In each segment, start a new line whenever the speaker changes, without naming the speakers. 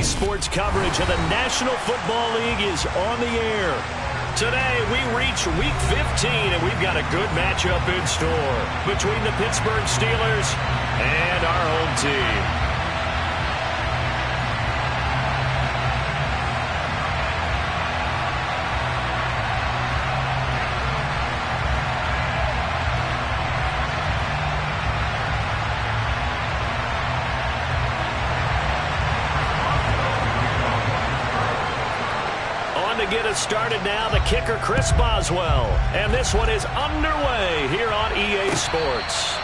Sports coverage of the National Football League is on the air. Today, we reach Week 15, and we've got a good matchup in store between the Pittsburgh Steelers and our home team. To get us started now, the kicker, Chris Boswell. And this one is underway here on EA Sports.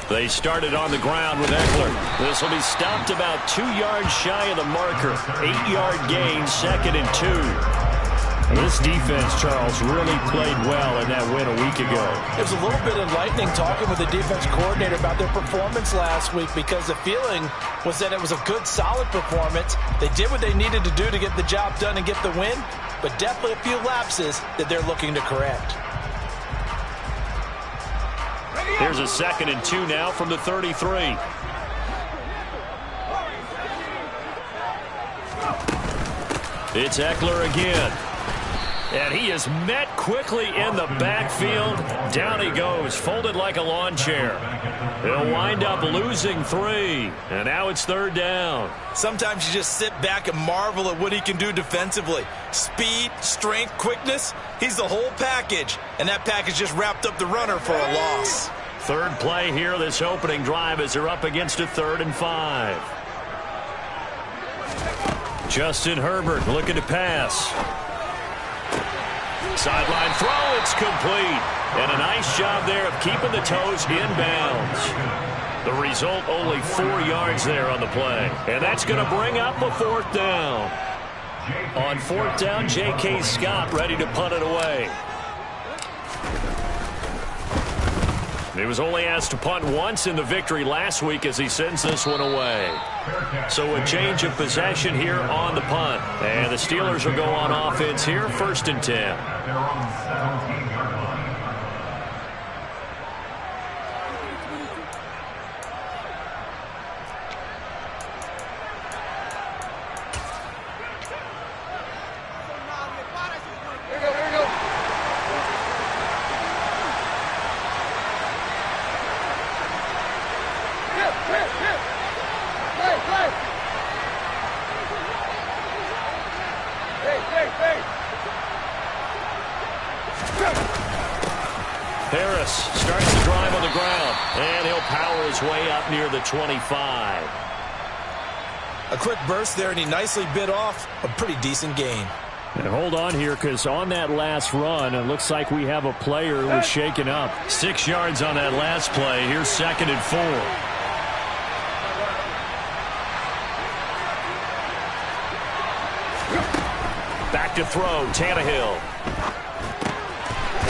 They started on the ground with Eckler. This will be stopped about 2 yards shy of the marker. 8-yard gain, 2nd and 2. This defense, Charles, really played well in that win a week ago.
It was a little bit enlightening talking with the defense coordinator about their performance last week because the feeling was that it was a good, solid performance. They did what they needed to do to get the job done and get the win, but definitely a few lapses that they're looking to correct.
Here's a 2nd and 2 now from the 33. It's Eckler again. And he is met quickly in the backfield. Down he goes, folded like a lawn chair. He'll wind up losing 3. And now it's 3rd down.
Sometimes you just sit back and marvel at what he can do defensively. Speed, strength, quickness. He's the whole package. And that package just wrapped up the runner for a loss.
3rd play here, this opening drive, as they're up against a 3rd and 5. Justin Herbert looking to pass. Sideline throw, it's complete. And a nice job there of keeping the toes in bounds. The result, only 4 yards there on the play. And that's going to bring up a 4th down. On 4th down, J.K. Scott ready to punt it away. He was only asked to punt once in the victory last week as he sends this one away. So a change of possession here on the punt. And the Steelers will go on offense here, 1st and 10. Harris starts the drive on the ground, and he'll power his way up near the 25.
A quick burst there, and he nicely bit off a pretty decent gain.
And hold on here, because on that last run, it looks like we have a player who was shaken up. 6 yards on that last play. Here's 2nd and 4. Back to throw, Tannehill.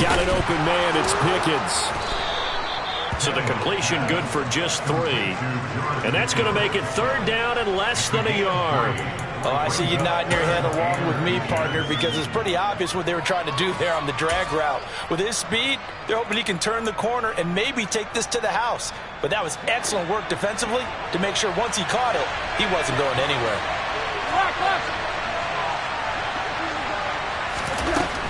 Got an open man, it's Pickens. So the completion good for just 3. And that's going to make it 3rd down and less than a yard.
Oh, I see you nodding your head along with me, partner, because it's pretty obvious what they were trying to do there on the drag route. With his speed, they're hoping he can turn the corner and maybe take this to the house. But that was excellent work defensively to make sure once he caught it, he wasn't going anywhere.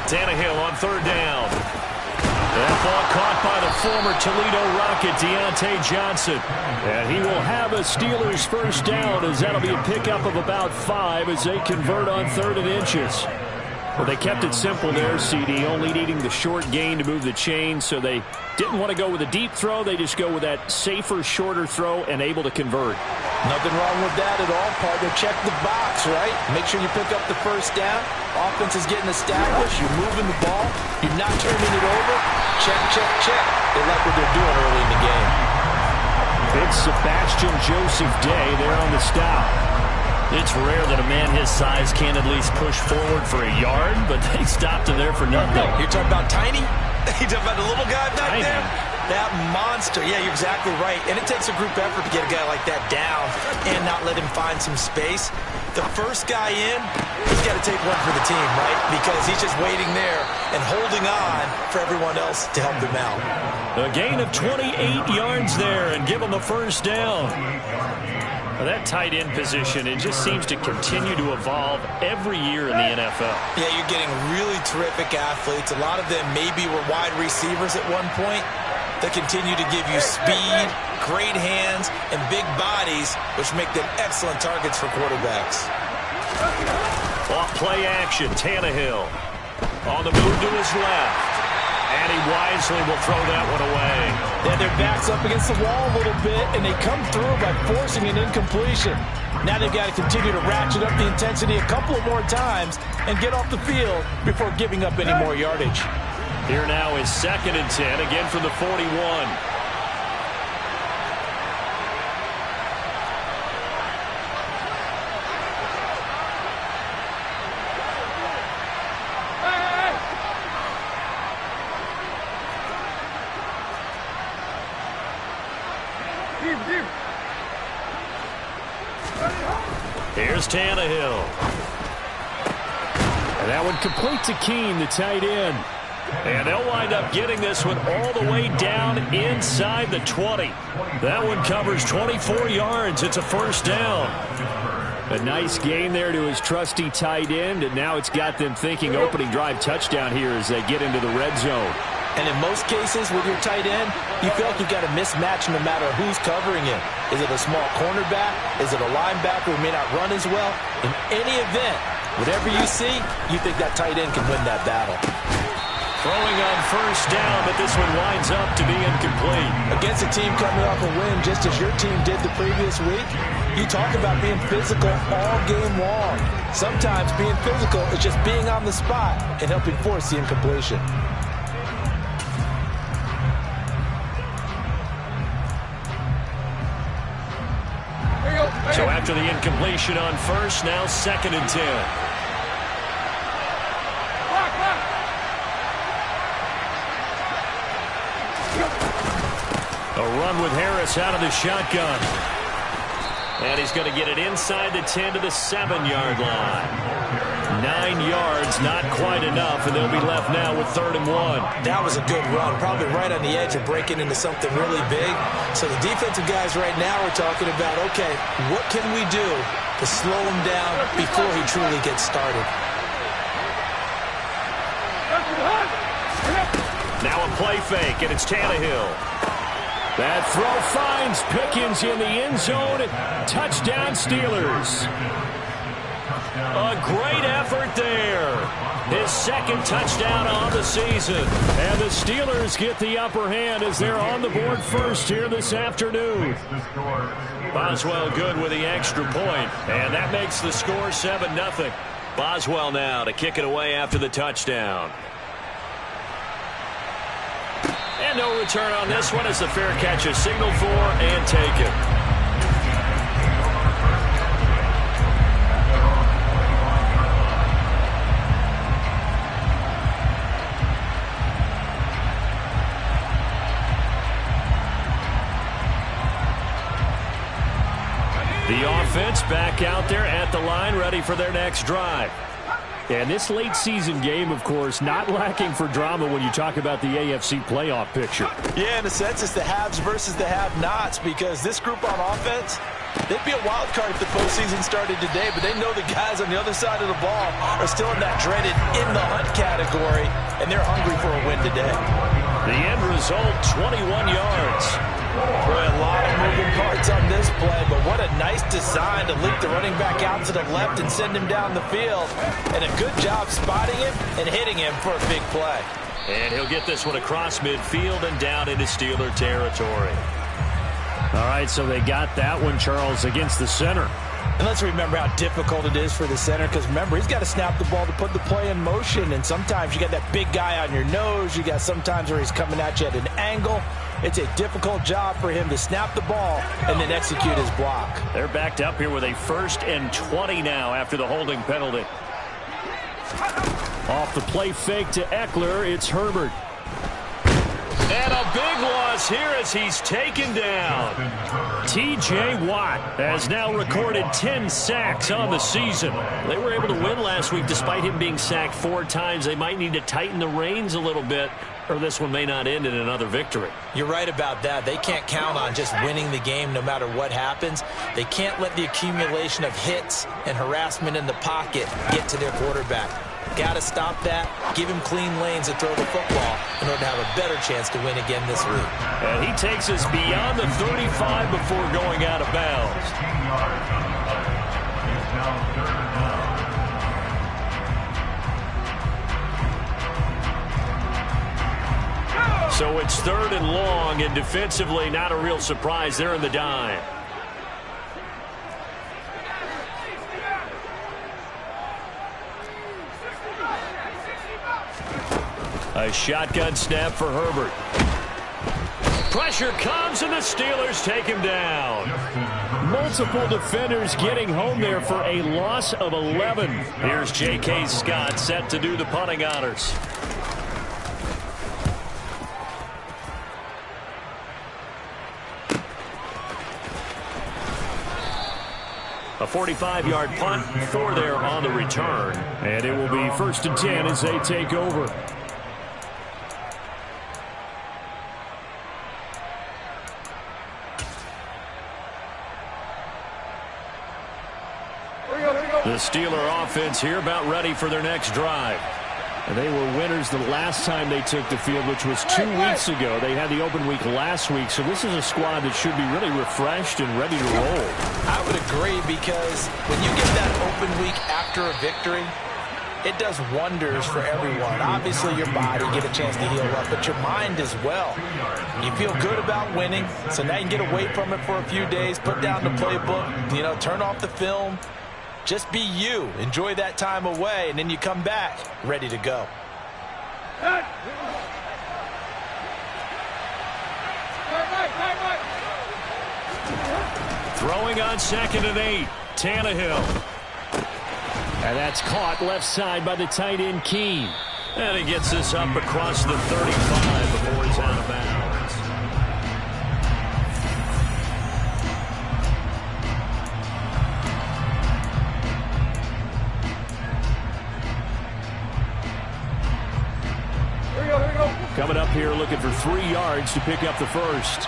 Tannehill on 3rd down. That ball caught by the former Toledo Rocket, Deontay Johnson. And he will have a Steelers 1st down, as that'll be a pickup of about 5 as they convert on 3rd and inches. Well, they kept it simple there, CD, only needing the short gain to move the chain, so they didn't want to go with a deep throw. They just go with that safer, shorter throw and able to convert.
Nothing wrong with that at all, partner. Check the box, right? Make sure you pick up the 1st down. Offense is getting established. You're moving the ball. You're not turning it over. Check, check, check. They like what they're doing early in the game.
It's Sebastian Joseph Day there on the stop.
It's rare that a man his size can't at least push forward for a yard, but they stopped him there for nothing.
You're talking about tiny? You're talking about the little guy back
Tiny.
there? That monster. Yeah, you're exactly right. And it takes a group effort to get a guy like that down and not let him find some space. The first guy in, he's got to take one for the team, right? Because he's just waiting there and holding on for everyone else to help him out.
A gain of 28 yards there and give him the first down.
Well, that tight end position, it just seems to continue to evolve every year in the NFL.
Yeah, you're getting really terrific athletes. A lot of them maybe were wide receivers at one point. They continue to give you speed, great hands, and big bodies, which make them excellent targets for quarterbacks.
Off play action, Tannehill. On the move to his left. And he wisely will throw that one away.
Yeah, their back's up against the wall a little bit, and they come through by forcing an incompletion. Now they've got to continue to ratchet up the intensity a couple of more times and get off the field before giving up any more yardage.
Here now is 2nd and 10, again from the 41. Here's Tannehill. And that one complete to Keene, the tight end. And they'll wind up getting this one all the way down inside the 20. That one covers 24 yards. It's a first down. A nice gain there to his trusty tight end, and now it's got them thinking opening drive touchdown here as they get into the red zone.
And in most cases with your tight end, you feel like you've got a mismatch no matter who's covering him. Is it a small cornerback? Is it a linebacker who may not run as well? In any event, whatever you see, you think that tight end can win that battle.
Throwing on first down, but this one winds up to be incomplete.
Against a team coming off a win just as your team did the previous week, you talk about being physical all game long. Sometimes being physical is just being on the spot and helping force the incompletion.
So after the incompletion on first, now 2nd and 10. A run with Harris out of the shotgun. And he's going to get it inside the 10 to the 7-yard line. 9 yards, not quite enough, and they'll be left now with 3rd and 1.
That was a good run, probably right on the edge of breaking into something really big. So the defensive guys right now are talking about, okay, what can we do to slow him down before he truly gets started?
Now a play fake, and it's Tannehill. That throw finds Pickens in the end zone. Touchdown, Steelers. A great effort there. His 2nd touchdown on the season. And the Steelers get the upper hand as they're on the board first here this afternoon. Boswell good with the extra point. And that makes the score 7-0. Boswell now to kick it away after the touchdown. And no return on this one as the fair catch is signaled for and taken. The offense back out there at the line, ready for their next drive. And this late season game, of course, not lacking for drama when you talk about the AFC playoff picture.
Yeah, in a sense, it's the haves versus the have-nots, because this group on offense, they'd be a wild card if the postseason started today, but they know the guys on the other side of the ball are still in that dreaded in-the-hunt category, and they're hungry for a win today.
The end result, 21 yards.
Boy, a lot of moving parts on this play, but what a nice design to leak the running back out to the left and send him down the field. And a good job spotting him and hitting him for a big play.
And he'll get this one across midfield and down into Steeler territory. All right, so they got that one, Charles, against the center.
And let's remember how difficult it is for the center, because remember, he's got to snap the ball to put the play in motion, and sometimes you got that big guy on your nose. You got sometimes where he's coming at you at an angle. It's a difficult job for him to snap the ball and then execute his block.
They're backed up here with a 1st and 20 now after the holding penalty. Off the play fake to Eckler, it's Herbert. And a big loss here as he's taken down. T.J. Watt has now recorded 10 sacks on the season. They were able to win last week despite him being sacked 4 times. They might need to tighten the reins a little bit, or this one may not end in another victory.
You're right about that. They can't count on just winning the game no matter what happens. They can't let the accumulation of hits and harassment in the pocket get to their quarterback. Got to stop that, give him clean lanes and throw the football in order to have a better chance to win again this week.
And he takes us beyond the 35 before going out of bounds. So it's 3rd and long, and defensively not a real surprise. They're in the dime. A shotgun snap for Herbert. Pressure comes, and the Steelers take him down. Multiple defenders getting home there for a loss of 11. Here's J.K. Scott set to do the punting honors. A 45-yard punt for there on the return. And it will be 1st and 10 as they take over. The Steeler offense here about ready for their next drive. And they were winners the last time they took the field, which was 2 weeks ago. They had the open week last week, so this is a squad that should be really refreshed and ready to roll.
I would agree, because when you get that open week after a victory, it does wonders for everyone. Obviously, your body get a chance to heal up, but your mind as well. You feel good about winning, so now you can get away from it for a few days, put down the playbook, turn off the film. Just be you. Enjoy that time away, and then you come back ready to go.
Throwing on 2nd and 8. Tannehill. And that's caught left side by the tight end Keene. And he gets this up across the 35 before he's out of bounds. Coming up here looking for 3 yards to pick up the first.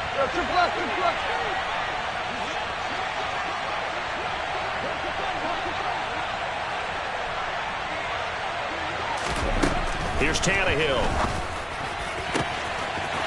Here's Tannehill.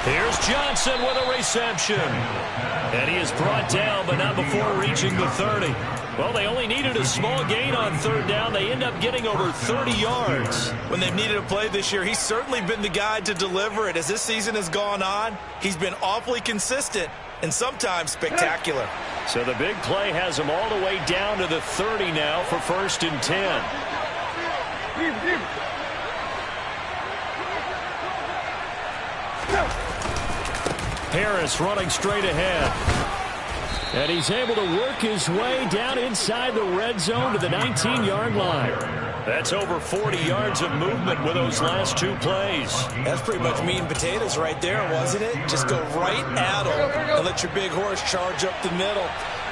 Here's Johnson with a reception. And he is brought down, but not before reaching the 30. Well, they only needed a small gain on 3rd down. They end up getting over 30 yards.
When they've needed a play this year, he's certainly been the guy to deliver it. As this season has gone on, he's been awfully consistent and sometimes spectacular.
So the big play has him all the way down to the 30 now for 1st and 10. Harris running straight ahead. And he's able to work his way down inside the red zone to the 19-yard line. That's over 40 yards of movement with those last 2 plays.
That's pretty much meat and potatoes right there, wasn't it? Just go right at him and let your big horse charge up the middle.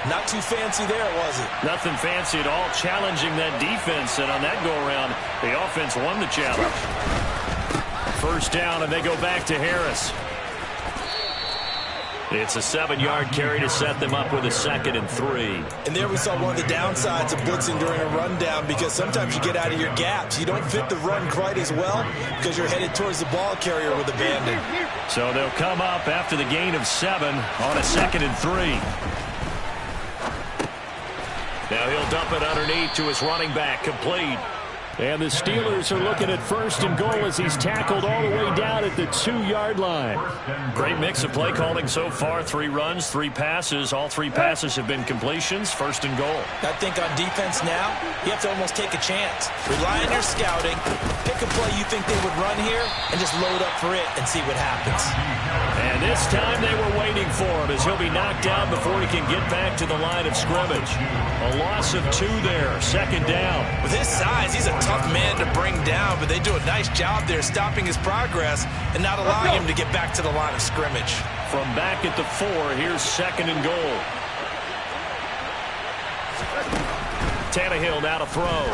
Not too fancy there, was it?
Nothing fancy at all, challenging that defense. And on that go-around, the offense won the challenge. 1st down, and they go back to Harris. It's a 7-yard carry to set them up with a 2nd and 3.
And there we saw one of the downsides of blitzing during a rundown, because sometimes you get out of your gaps. You don't fit the run quite as well because you're headed towards the ball carrier with abandon.
So they'll come up after the gain of 7 on a 2nd and 3. Now he'll dump it underneath to his running back, complete. And the Steelers are looking at 1st and goal as he's tackled all the way down at the 2-yard line. Great mix of play calling so far. 3 runs, 3 passes. All 3 passes have been completions. 1st and goal.
I think on defense now, you have to almost take a chance. Rely on your scouting. Pick a play you think they would run here and just load up for it and see what happens.
And this time they were waiting for him as he'll be knocked down before he can get back to the line of scrimmage. A loss of 2 there. 2nd down.
With his size, he's a tough man to bring down, but they do a nice job there stopping his progress and not allowing him to get back to the line of scrimmage.
From back at the 4, here's 2nd and goal. Tannehill now to throw.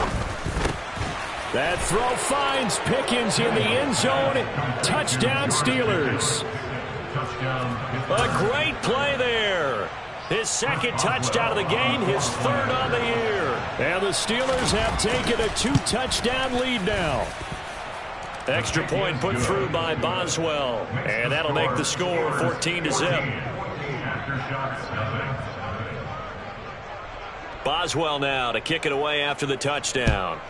That throw finds Pickens in the end zone. Touchdown Steelers. A great play there. His 2nd touchdown of the game, his 3rd on the year. And the Steelers have taken a 2-touchdown lead now. Extra point put through by Boswell. And that'll make the score 14-0. Boswell now to kick it away after the touchdown.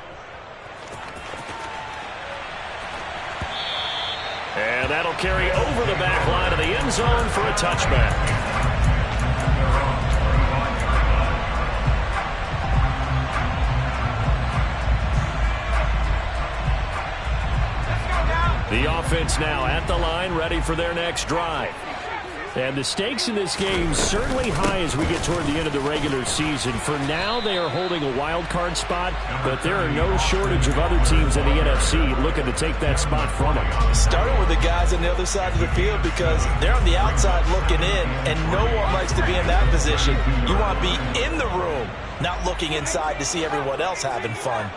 And that'll carry over the back line of the end zone for a touchback. The offense now at the line, ready for their next drive. And the stakes in this game certainly high as we get toward the end of the regular season. For now, they are holding a wild card spot, but there are no shortage of other teams in the NFC looking to take that spot from them.
Starting with the guys on the other side of the field because they're on the outside looking in, and no one likes to be in that position. You want to be in the room, not looking inside to see everyone else having fun.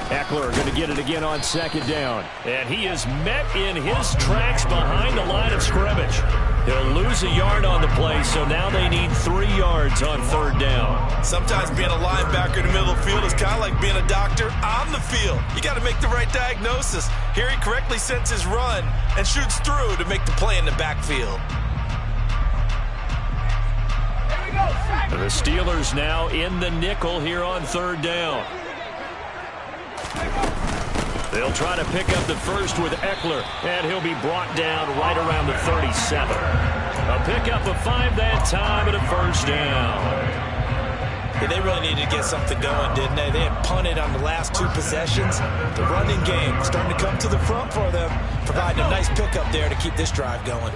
Eckler going to get it again on 2nd down. And he is met in his tracks behind the line of scrimmage. He'll lose a yard on the play, so now they need 3 yards on 3rd down.
Sometimes being a linebacker in the middle of the field is kind of like being a doctor on the field. You got to make the right diagnosis. Here he correctly sends his run and shoots through to make the play in the backfield.
And the Steelers now in the nickel here on 3rd down. They'll try to pick up the first with Eckler, and he'll be brought down right around the 37. A pickup of 5 that time and a 1st down.
Yeah, they really needed to get something going, didn't they? They had punted on the last 2 possessions. The running game starting to come to the front for them, providing a nice pickup there to keep this drive going.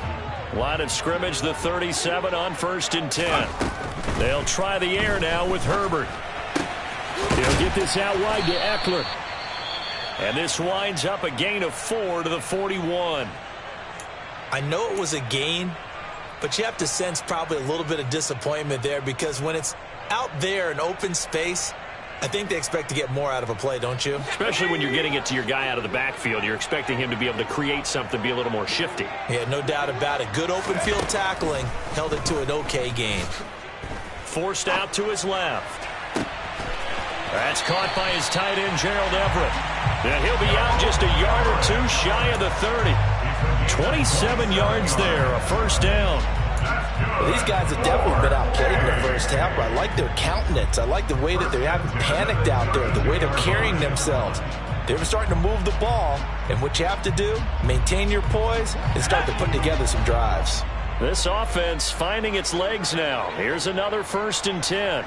Line of scrimmage, the 37 on 1st and 10. They'll try the air now with Herbert. They'll get this out wide to Eckler. And this winds up a gain of 4 to the 41.
I know it was a gain, but you have to sense probably a little bit of disappointment there because when it's out there in open space, I think they expect to get more out of a play, don't you?
Especially when you're getting it to your guy out of the backfield. You're expecting him to be able to create something, be a little more shifty.
Yeah, no doubt about it. Good open field tackling held it to an okay gain.
Forced out to his left. That's caught by his tight end, Gerald Everett. And he'll be out just a yard or 2 shy of the 30. 27 yards there, a 1st down.
Well, these guys have definitely been outplayed in the first half, but I like their countenance. I like the way that they haven't panicked out there, the way they're carrying themselves. They're starting to move the ball, and what you have to do, maintain your poise and start to put together some drives.
This offense finding its legs now. Here's another 1st and 10.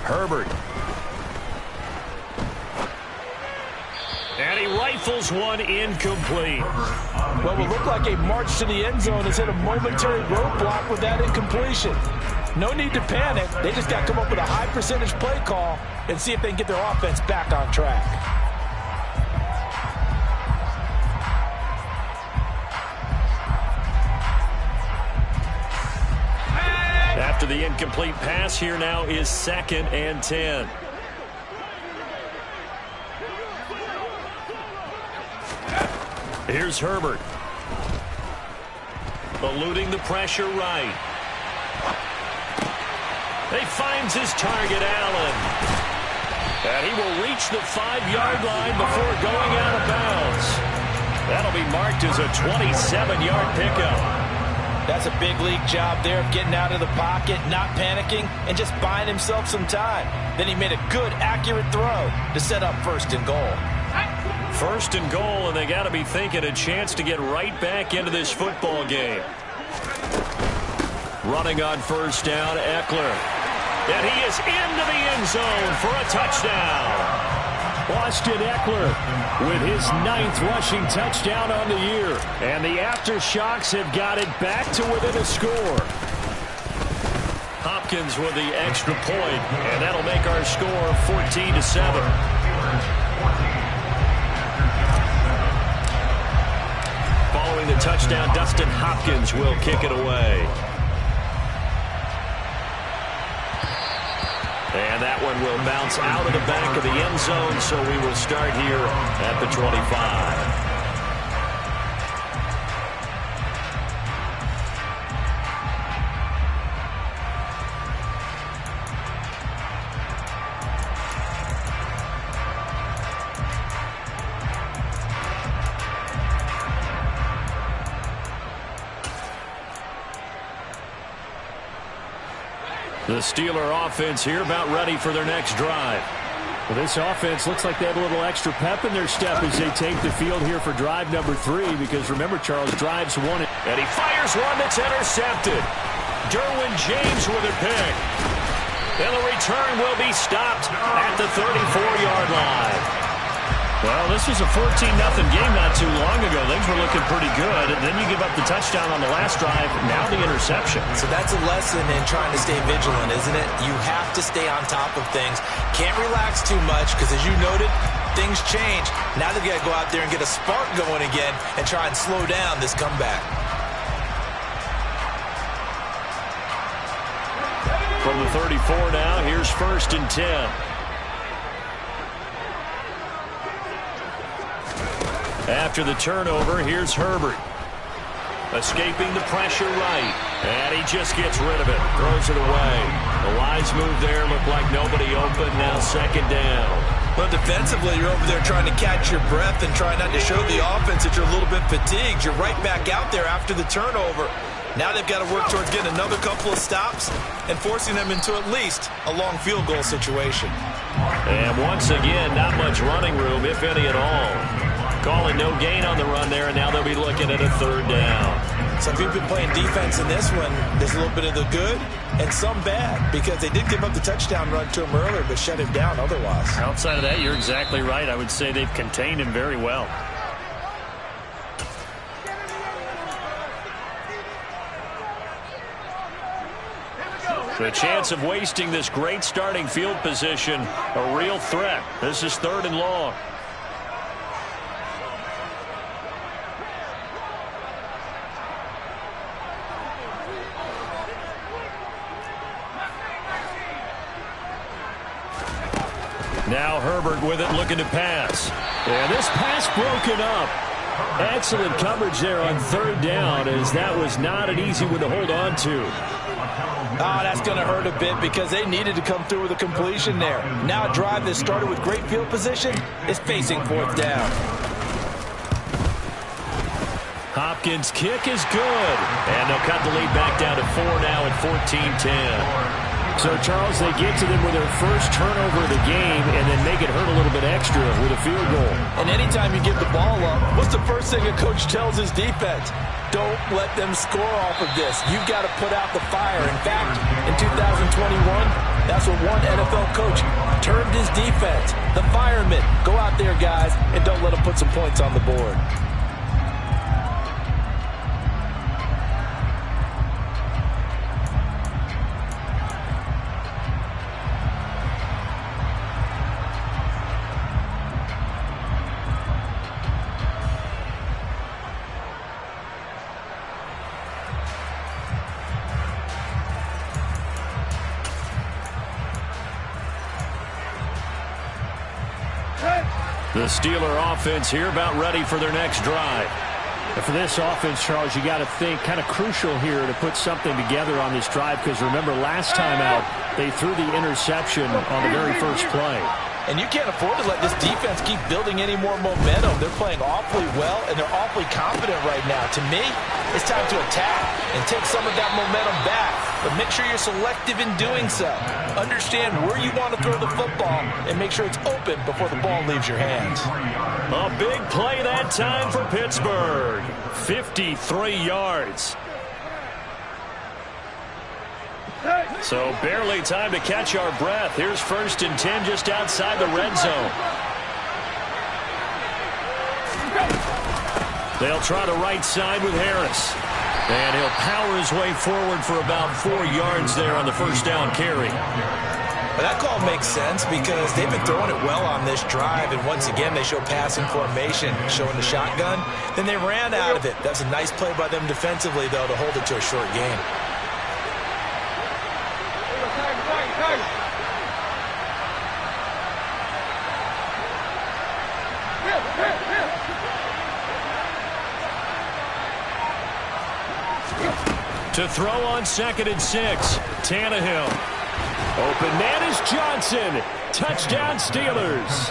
Herbert. And he rifles one incomplete.
Well, it looked like a march to the end zone has hit a momentary roadblock with that incompletion. No need to panic. They just got to come up with a high percentage play call and see if they can get their offense back on track.
After the incomplete pass, here now is 2nd and 10. Here's Herbert. Eluding the pressure right. He finds his target, Allen. And he will reach the 5-yard line before going out of bounds. That'll be marked as a 27-yard pickup.
That's a big league job there of getting out of the pocket, not panicking, and just buying himself some time. Then he made a good, accurate throw to set up 1st and goal.
1st and goal, and they got to be thinking a chance to get right back into this football game. Running on 1st down, Eckler. And he is into the end zone for a touchdown. Austin Eckler with his 9th rushing touchdown on the year. And the aftershocks have got it back to within a score. Hopkins with the extra point, and that'll make our score 14-7. Following the touchdown, Dustin Hopkins will kick it away. And that one will bounce out of the back of the end zone, so we will start here at the 25. The Steeler offense here about ready for their next drive. Well, this offense looks like they have a little extra pep in their step as they take the field here for drive number 3, because remember, Charles, drives 1. And he fires one that's intercepted. Derwin James with a pick. And the return will be stopped at the 34-yard line. Well, this was a 14-0 game not too long ago. Things were looking pretty good. And then you give up the touchdown on the last drive. Now the interception.
So that's a lesson in trying to stay vigilant, isn't it? You have to stay on top of things. Can't relax too much because, as you noted, things change. Now they've got to go out there and get a spark going again and try and slow down this comeback.
From the 34 now, here's 1st and 10. After the turnover, here's Herbert. Escaping the pressure right. And he just gets rid of it. Throws it away. The wise move there. Looked like nobody open. Now 2nd down.
Well, defensively, you're over there trying to catch your breath and try not to show the offense that you're a little bit fatigued. You're right back out there after the turnover. Now they've got to work towards getting another couple of stops and forcing them into at least a long field goal situation.
And once again, not much running room, if any at all. Calling no gain on the run there, and now they'll be looking at a 3rd down.
So if you've been playing defense in this one, there's a little bit of the good and some bad, because they did give up the touchdown run to him earlier, but shut him down otherwise.
Outside of that, you're exactly right. I would say they've contained him very well. The chance of wasting this great starting field position, a real threat. This is 3rd and long. Now Herbert with it, looking to pass. And this pass broken up. Excellent coverage there on 3rd down, as that was not an easy one to hold on to.
Oh, that's going to hurt a bit because they needed to come through with a completion there. Now a drive that started with great field position is facing 4th down.
Hopkins' kick is good. And they'll cut the lead back down to 4 now at 14-10. So, Charles, they get to them with their first turnover of the game and then make it hurt a little bit extra with a field goal.
And anytime you give the ball up, what's the first thing a coach tells his defense? Don't let them score off of this. You've got to put out the fire. In fact, in 2021, that's what one NFL coach termed his defense. The firemen. Go out there, guys, and don't let them put some points on the board.
The Steeler offense here about ready for their next drive.
And for this offense, Charles, you got to think kind of crucial here to put something together on this drive, because remember last time out they threw the interception on the very first play.
And you can't afford to let this defense keep building any more momentum. They're playing awfully well, and they're awfully confident right now. To me, it's time to attack and take some of that momentum back. But make sure you're selective in doing so. Understand where you want to throw the football and make sure it's open before the ball leaves your hands.
A big play that time for Pittsburgh. 53 yards. So barely time to catch our breath. Here's 1st and 10 just outside the red zone. They'll try the right side with Harris. And he'll power his way forward for about 4 yards there on the first down carry.
But that call makes sense because they've been throwing it well on this drive, and once again they show passing formation, showing the shotgun. Then they ran out of it. That's a nice play by them defensively, though, to hold it to a short game.
To throw on 2nd and 6, Tannehill. Open man is Johnson. Touchdown Steelers.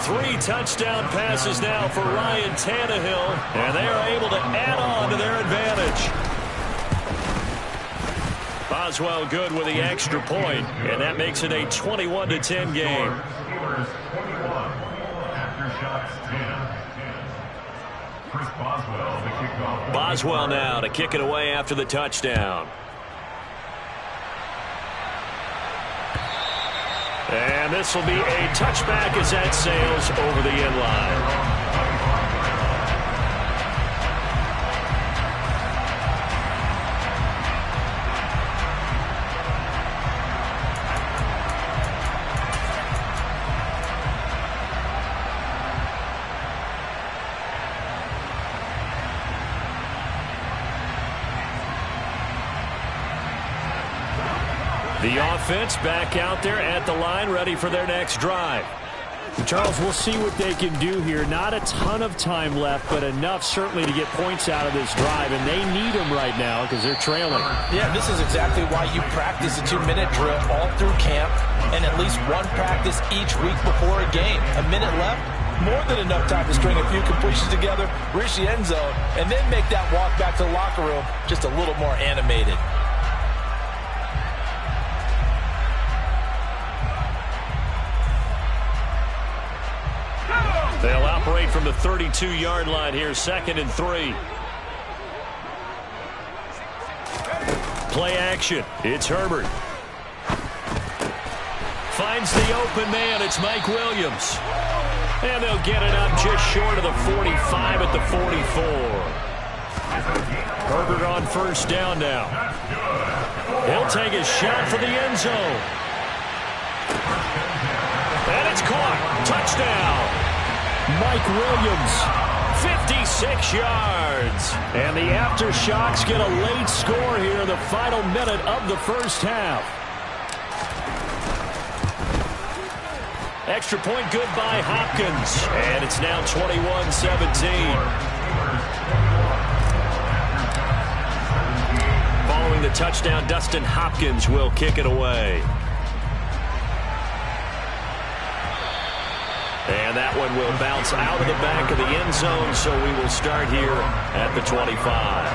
3 touchdown passes now for Ryan Tannehill, and they are able to add on to their advantage. Boswell good with the extra point, and that makes it a 21-10 game. Boswell now to kick it away after the touchdown. And this will be a touchback as that sails over the end line. The offense back out there at the line, ready for their next drive.
Charles, we'll see what they can do here. Not a ton of time left, but enough certainly to get points out of this drive, and they need them right now because they're trailing.
Yeah, this is exactly why you practice a 2-minute drill all through camp and at least one practice each week before a game. A minute left, more than enough time to string a few completions together, reach the end zone, and then make that walk back to the locker room just a little more animated.
They'll operate from the 32-yard line here, 2nd and 3. Play action. It's Herbert. Finds the open man. It's Mike Williams. And they'll get it up just short of the 45 at the 44. Herbert on 1st down now. He'll take a shot for the end zone. And it's caught. Touchdown. Mike Williams, 56 yards. And the aftershocks get a late score here in the final minute of the first half. Extra point good by Hopkins. And it's now 21-17. Following the touchdown, Dustin Hopkins will kick it away. And that one will bounce out of the back of the end zone, so we will start here at the 25.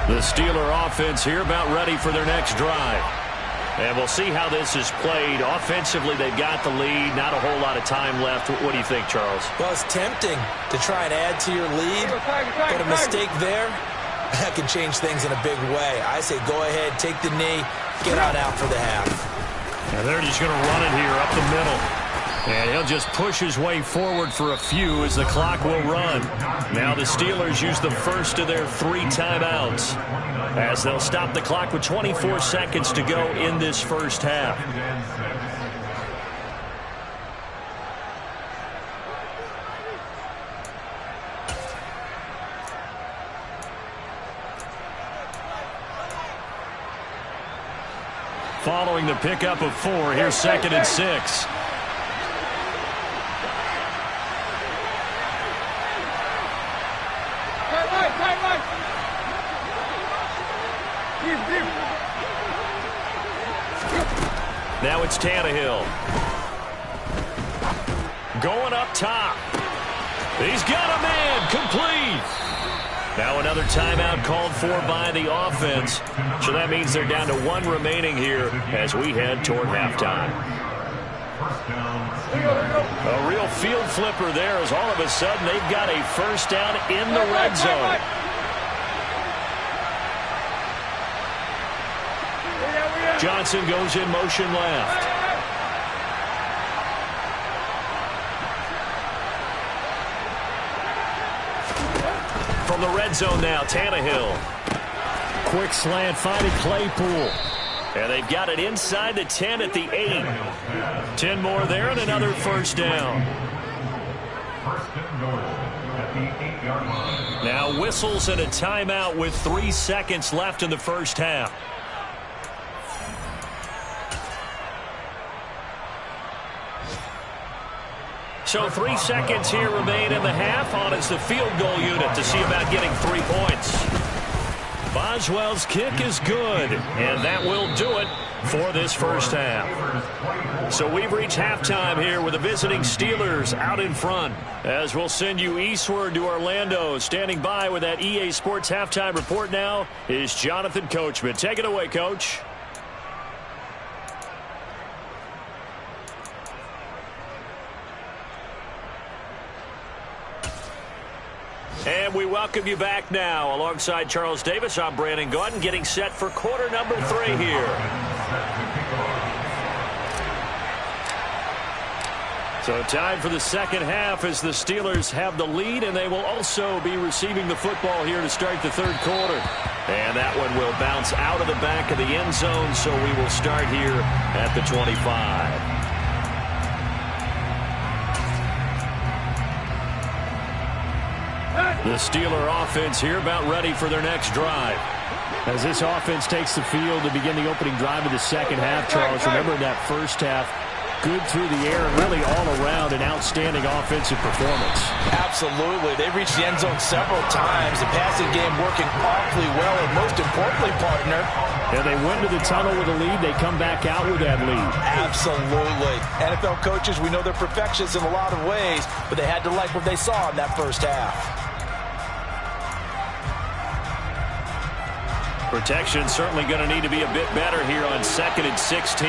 The Steeler offense here about ready for their next drive. And we'll see how this is played. Offensively, they've got the lead. Not a whole lot of time left. What do you think, Charles?
Well, it's tempting to try and add to your lead, but a mistake there, that can change things in a big way. I say go ahead, take the knee, get on out for the half.
And they're just going to run it here up the middle. And he'll just push his way forward for a few as the clock will run. Now the Steelers use the first of their 3 timeouts as they'll stop the clock with 24 seconds to go in this first half. following the pickup of 4. Here's 2nd and 6. Now it's Tannehill. Going up top. He's got a man. Complete. Now another timeout called for by the offense. So that means they're down to 1 remaining here as we head toward halftime. A real field flipper there as all of a sudden they've got a first down in the red zone. Johnson goes in motion left. From the red zone now, Tannehill.
Quick slant, finding Claypool.
And they've got it inside the 10 at the 8. 10 more there and another first down. Now whistles and a timeout with 3 seconds left in the first half. So 3 seconds here remain in the half. On is the field goal unit to see about getting 3 points. Boswell's kick is good, and that will do it for this first half. So we've reached halftime here with the visiting Steelers out in front. As we'll send you eastward to Orlando. Standing by with that EA Sports halftime report now is Jonathan Coachman. Take it away, Coach. And we welcome you back now. Alongside Charles Davis, I'm Brandon Gaudin, getting set for quarter number 3 here. So time for the second half as the Steelers have the lead, and they will also be receiving the football here to start the third quarter. And that one will bounce out of the back of the end zone, so we will start here at the 25. The Steeler offense here about ready for their next drive.
As this offense takes the field to begin the opening drive of the second half, Charles, remember in that first half, good through the air and really all around an outstanding offensive performance.
Absolutely. They've reached the end zone several times. The passing game working awfully well, and most importantly, partner,
and they went to the tunnel with a lead. They come back out with that lead.
Absolutely. NFL coaches, we know they're perfectionists in a lot of ways, but they had to like what they saw in that first half.
Protection certainly going to need to be a bit better here on 2nd and 16.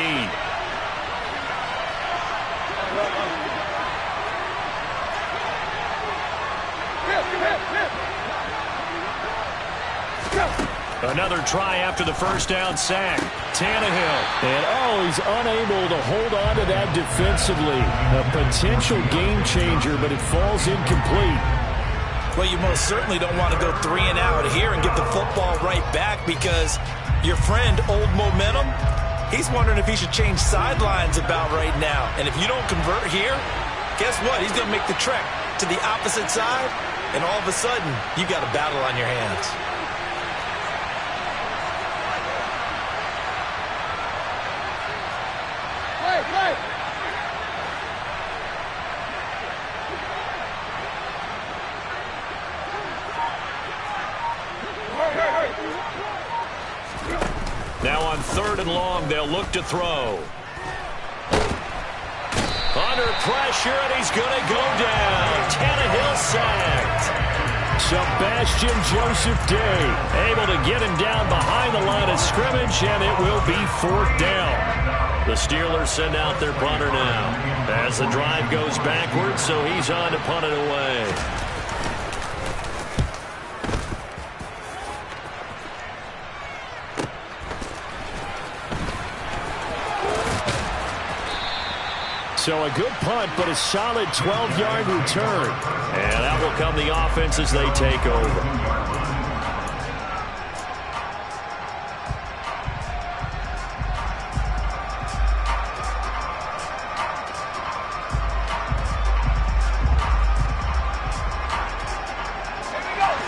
Another try after the first down sack. Tannehill.
And he's unable to hold on to that defensively. A potential game changer, but it falls incomplete.
Well, you most certainly don't want to go 3 and out here and get the football right back, because your friend, Old Momentum, he's wondering if he should change sidelines about right now. And if you don't convert here, guess what? He's going to make the trek to the opposite side, and all of a sudden, you've got a battle on your hands.
Now on 3rd and long, they'll look to throw. Under pressure, and he's going to go down. Tannehill sacked.
Sebastian Joseph Day
able to get him down behind the line of scrimmage, and it will be 4th down. The Steelers send out their punter now as the drive goes backwards, so he's on to punt it away.
So a good punt, but a solid 12-yard return.
And that will come the offense as they take over.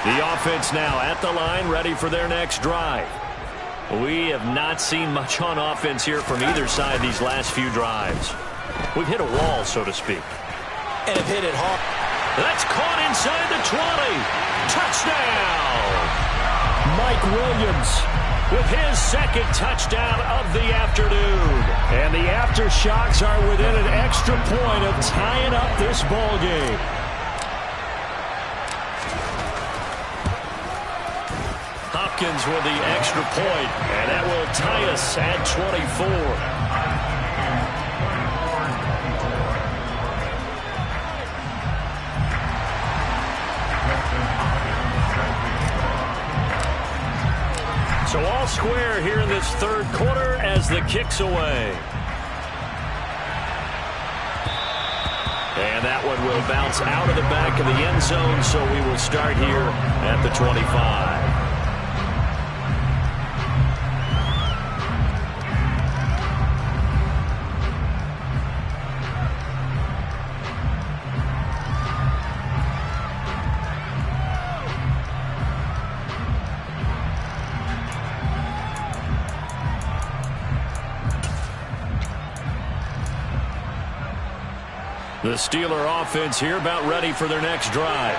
The offense now at the line, ready for their next drive. We have not seen much on offense here from either side these last few drives. We've hit a wall, so to speak.
And have hit it hard.
That's caught inside the 20. Touchdown!
Mike Williams
with his second touchdown of the afternoon.
And the aftershocks are within an extra point of tying up this ball game.
Hopkins with the extra point, and that will tie us at 24. So all square here in this third quarter as the kick's away. And that one will bounce out of the back of the end zone, so we will start here at the 25. The Steeler offense here about ready for their next drive.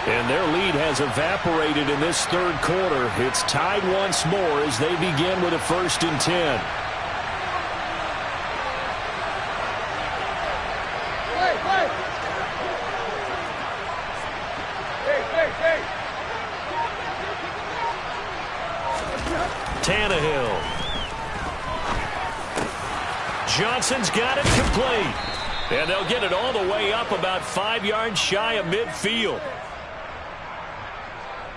And their lead has evaporated in this third quarter. It's tied once more as they begin with a 1st and 10. Tannehill. Johnson's got it complete. And they'll get it all the way up about 5 yards shy of midfield.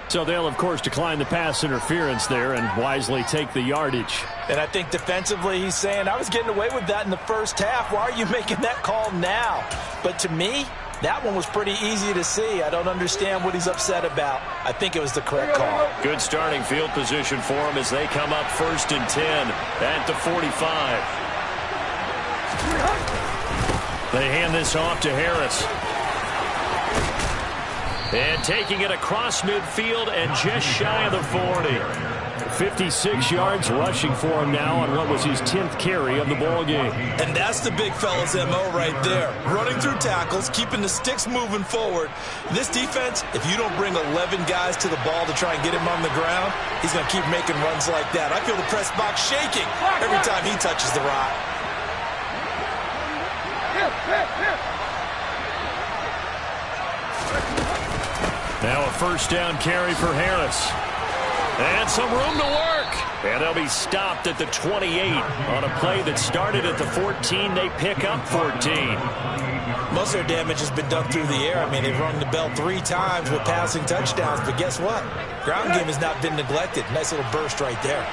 So they'll, of course, decline the pass interference there and wisely take the yardage.
And I think defensively he's saying, I was getting away with that in the first half. Why are you making that call now? But to me, that one was pretty easy to see. I don't understand what he's upset about. I think it was the correct call.
Good starting field position for him as they come up 1st and 10 at the 45. They hand this off to Harris. And taking it across midfield and just shy of the 40.
56 yards rushing for him now on what was his 10th carry of the ball game.
And that's the big fella's MO right there. Running through tackles, keeping the sticks moving forward. This defense, if you don't bring 11 guys to the ball to try and get him on the ground, he's going to keep making runs like that. I feel the press box shaking every time he touches the rock.
Now a 1st down carry for Harris. And some room to work. And they'll be stopped at the 28 on a play that started at the 14. They pick up 14.
Most of their damage has been done through the air. I mean, they've rung the bell 3 times with passing touchdowns. But guess what? Ground game has not been neglected. Nice little burst right there.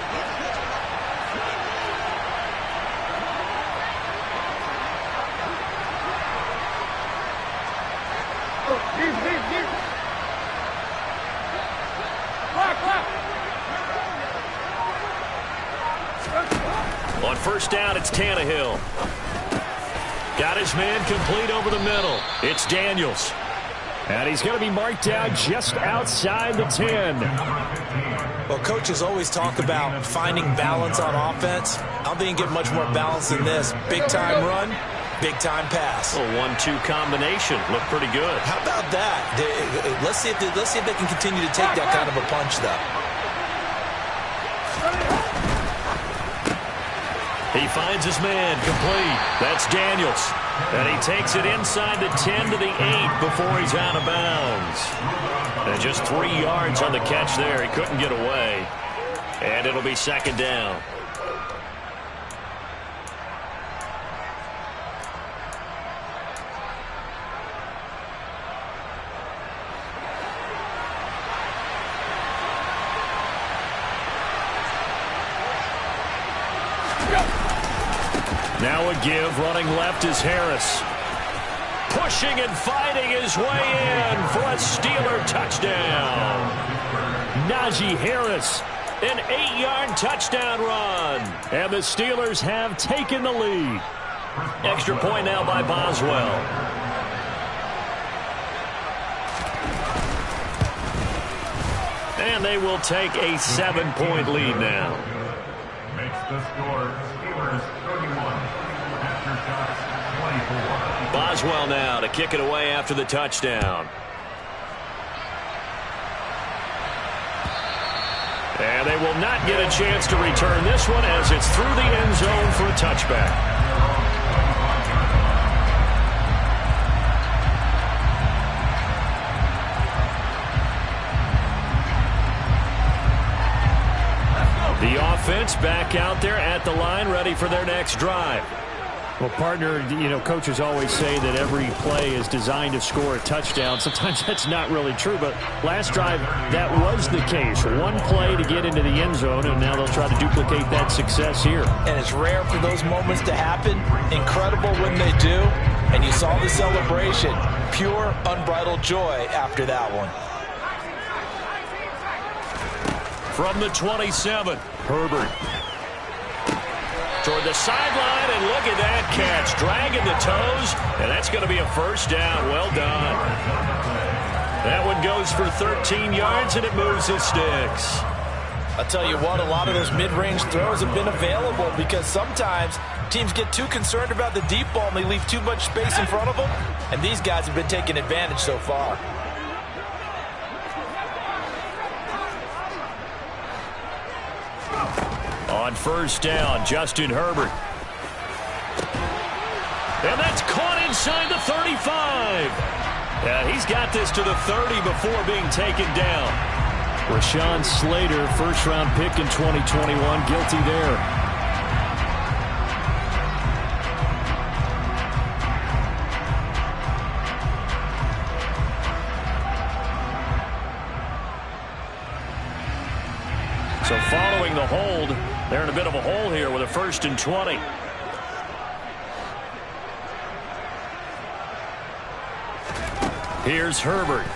On 1st down, it's Tannehill. Got his man complete over the middle. It's Daniels.
And he's going to be marked down just outside the 10.
Well, coaches always talk about finding balance on offense. I don't think you get much more balance than this. Big-time run, big-time pass.
A 1-2 combination. Looked pretty good.
How about that? Let's see if they can continue to take that kind of a punch, though.
He finds his man complete. That's Daniels. And he takes it inside the 10 to the 8 before he's out of bounds. And just 3 yards on the catch there. He couldn't get away. And it'll be 2nd down. Now a give, running left is Harris. Pushing and fighting his way in for a Steeler touchdown.
Najee Harris,
an 8-yard touchdown run.
And the Steelers have taken the lead.
Extra point now by Boswell. And they will take a 7-point lead now. Boswell now to kick it away after the touchdown. And they will not get a chance to return this one as it's through the end zone for a touchback. The offense back out there at the line, ready for their next drive.
Well, partner, coaches always say that every play is designed to score a touchdown. Sometimes that's not really true, but last drive, that was the case. One play to get into the end zone, and now they'll try to duplicate that success here.
And it's rare for those moments to happen. Incredible when they do. And you saw the celebration. Pure, unbridled joy after that one.
From the 27, Herbert. Toward the sideline, and look at that catch. Dragging the toes, and that's going to be a first down. Well done. That one goes for 13 yards, and it moves his sticks.
I'll tell you what, a lot of those mid-range throws have been available because sometimes teams get too concerned about the deep ball and they leave too much space in front of them, and these guys have been taking advantage so far.
On first down, Justin Herbert. And that's caught inside the 35. Yeah, he's got this to the 30 before being taken down.
Rashawn Slater, first-round pick in 2021, guilty there.
So following the hold, they're in a bit of a hole here with a 1st and 20. Here's Herbert.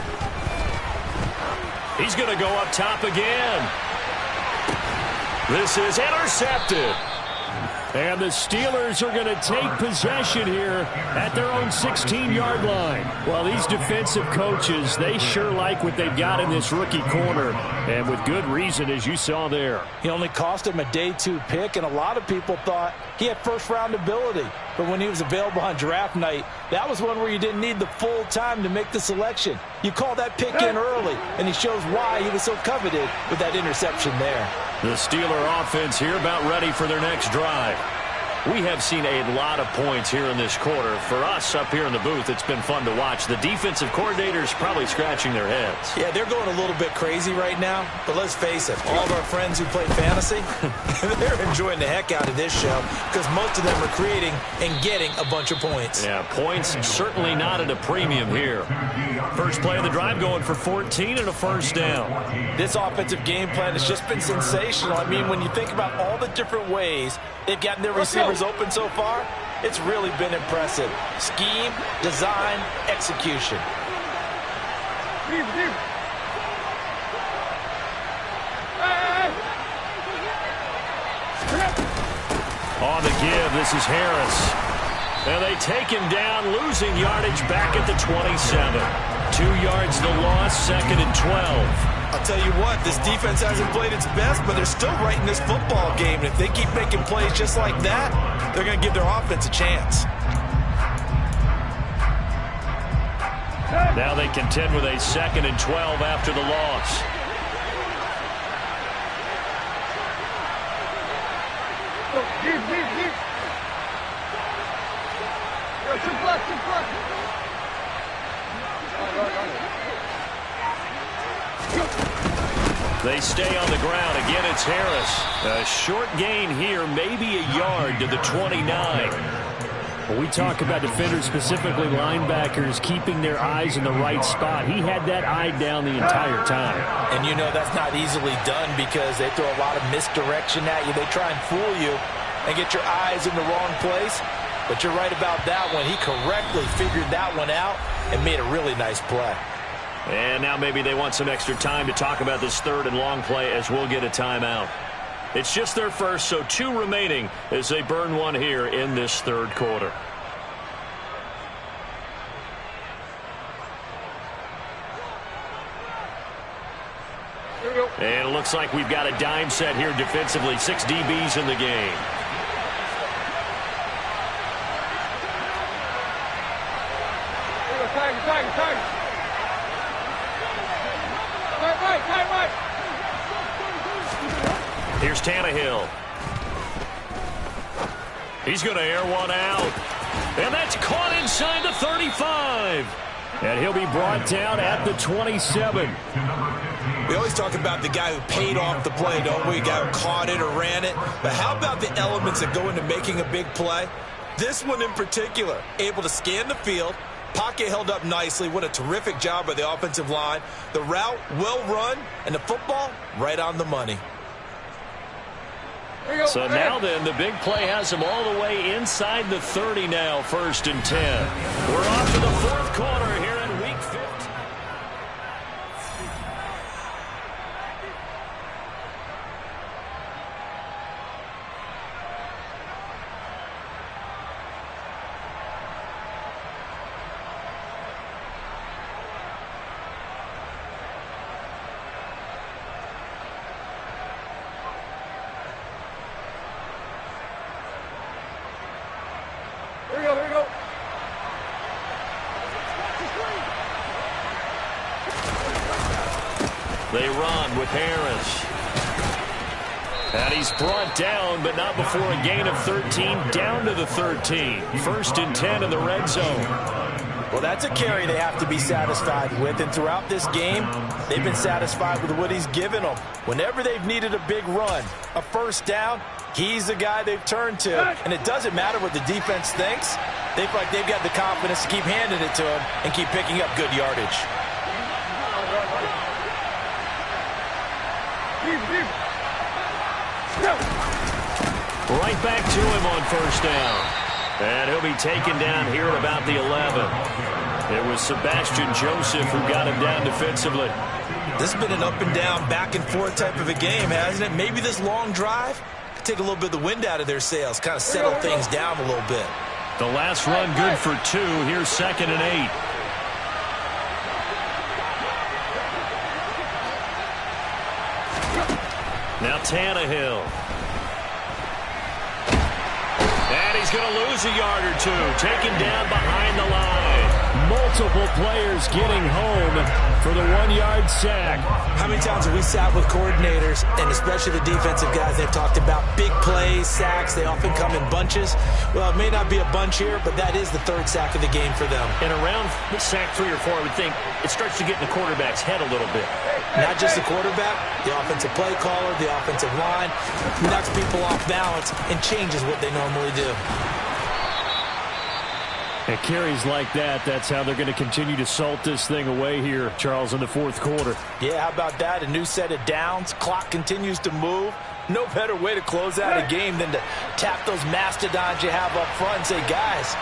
He's going to go up top again. This is intercepted.
And the Steelers are going to take possession here at their own 16-yard line. Well, these defensive coaches, they sure like what they've got in this rookie corner, and with good reason, as you saw there.
He only cost him a day 2 pick, and a lot of people thought he had first-round ability. But when he was available on draft night, that was one where you didn't need the full time to make the selection. You call that pick in early, and he shows why he was so coveted with that interception there.
The Steeler offense here about ready for their next drive. We have seen a lot of points here in this quarter. For us up here in the booth, it's been fun to watch. The defensive coordinators probably scratching their heads.
Yeah, they're going a little bit crazy right now. But let's face it, all of our friends who play fantasy, they're enjoying the heck out of this show because most of them are creating and getting a bunch of points.
Yeah, points certainly not at a premium here. First play of the drive going for 14 and a first down.
This offensive game plan has just been sensational. I mean, when you think about all the different ways they've gotten their receivers open so far, it's really been impressive. Scheme, design, execution.
On the give, this is Harris. And they take him down, losing yardage back at the 27. 2 yards the loss, 2nd and 12.
I'll tell you what, this defense hasn't played its best, but they're still right in this football game. And if they keep making plays just like that, they're going to give their offense a chance.
Now they contend with a 2nd and 12 after the loss. They stay on the ground. Again, it's Harris. A short gain here, maybe a yard to the 29.
When we talk about defenders, specifically linebackers, keeping their eyes in the right spot, he had that eye down the entire time.
And you know that's not easily done because they throw a lot of misdirection at you. They try and fool you and get your eyes in the wrong place. But you're right about that one. He correctly figured that one out and made a really nice play.
And now maybe they want some extra time to talk about this 3rd and long play as we'll get a timeout. It's just their first, so 2 remaining as they burn one here in this 3rd quarter. And it looks like we've got a dime set here defensively. 6 DBs in the game. Here's Tannehill. He's going to air one out. And that's caught inside the 35. And he'll be brought down at the 27.
We always talk about the guy who paid off the play, don't we? The guy who caught it or ran it. But how about the elements that go into making a big play? This one in particular, able to scan the field, pocket held up nicely. What a terrific job by the offensive line. The route, well run, and the football, right on the money.
So now then, the big play has him all the way inside the 30 now, 1st and 10. We're off to the 4th quarter here in Week 15.
Here we go.
They run with Harris. And he's brought down, but not before a gain of 13, down to the 13. 1st and 10 in the red zone.
Well, that's a carry they have to be satisfied with. And throughout this game, they've been satisfied with what he's given them. Whenever they've needed a big run, a 1st down, he's the guy they've turned to. And it doesn't matter what the defense thinks. They feel like they've got the confidence to keep handing it to him and keep picking up good yardage.
Right back to him on 1st down. And he'll be taken down here at about the 11. It was Sebastian Joseph who got him down defensively.
This has been an up and down, back and forth type of a game, hasn't it? Maybe this long drive could take a little bit of the wind out of their sails, kind of settle things down a little bit.
The last run good for 2. Here's 2nd and 8. Now Tannehill. And he's going to lose a yard or 2. Taken down behind the line. Multiple players getting home for the 1-yard sack.
How many times have we sat with coordinators, and especially the defensive guys, they've talked about big plays, sacks. They often come in bunches. Well, it may not be a bunch here, but that is the 3rd sack of the game for them.
And around sack 3 or 4, I would think it starts to get in the quarterback's head a little bit.
Not just the quarterback, the offensive play caller, the offensive line. Knocks people off balance and changes what they normally do.
At carries like that, that's how they're going to continue to salt this thing away here, Charles, in the 4th quarter.
Yeah, how about that? A new set of downs. Clock continues to move. No better way to close out a game than to tap those mastodons you have up front and say, guys,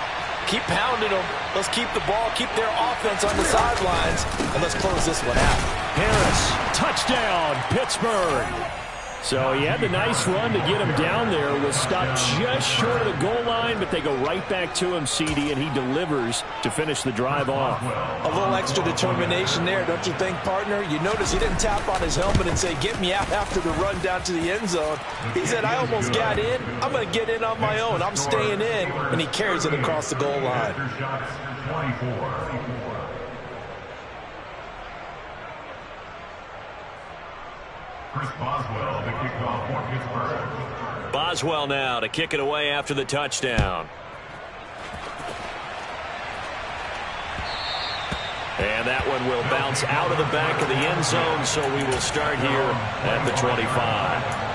keep pounding them. Let's keep the ball, keep their offense on the sidelines, and let's close this one out.
Harris, touchdown, Pittsburgh. So he had the nice run to get him down there. Was stopped just short of the goal line, but they go right back to him, CD, and he delivers to finish the drive off.
A little extra determination there, don't you think, partner? You notice he didn't tap on his helmet and say, get me out after the run down to the end zone. He said, I almost got in. I'm going to get in on my own. I'm staying in. And he carries it across the goal line.
Chris Boswell, the kickoff for Pittsburgh.
Boswell now to kick it away after the touchdown. And that one will bounce out of the back of the end zone, so we will start here at the 25.